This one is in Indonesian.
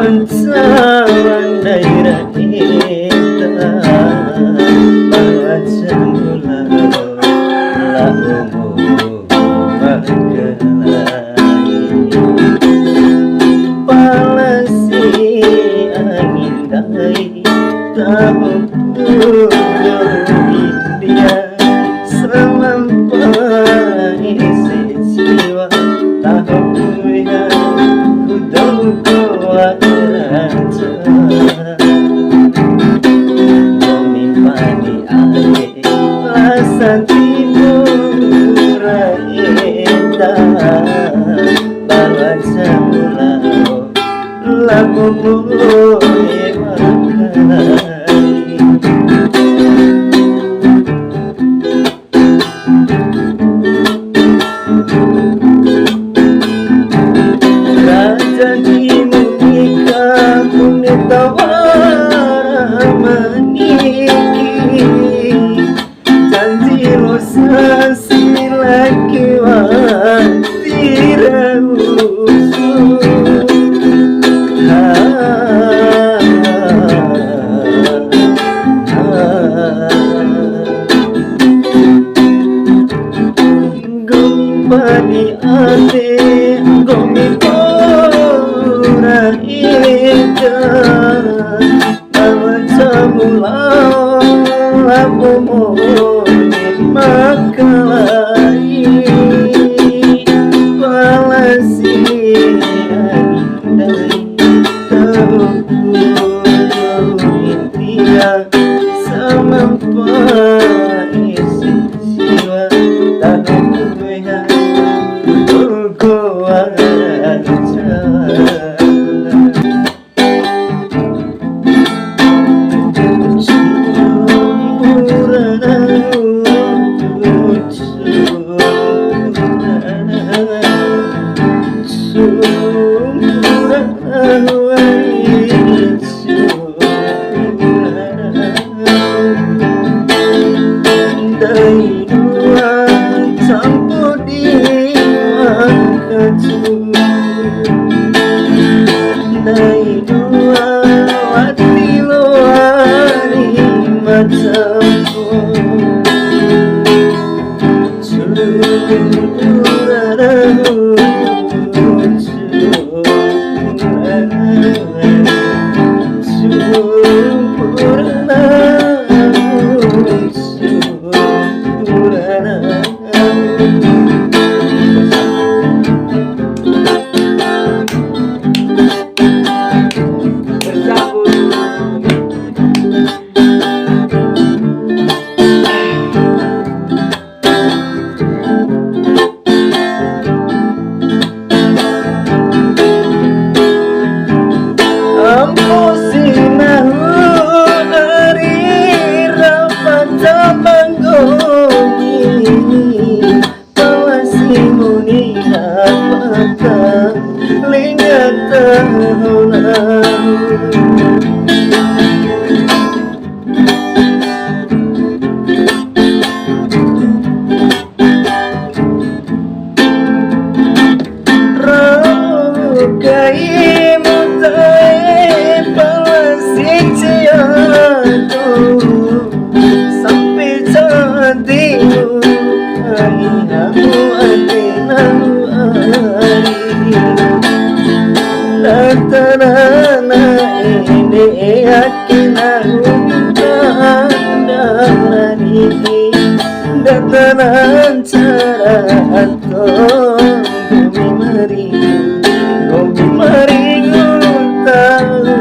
Pancawan daerah kita baca mula lagu palasi angin dari tahu India semampai sejiwa tahu yang ku kuat raja memimani air rasa timur bawa semula lagu boleh raja dimunika punitawara maniki janji rosa silaki Bani ate gomi pora ita baca mulao lagu moni makalai palasi dari tahu India samampai sejiwa tahu dari dua campur di dari dua hati loari macamku dataran cara atau gomi meringu tahu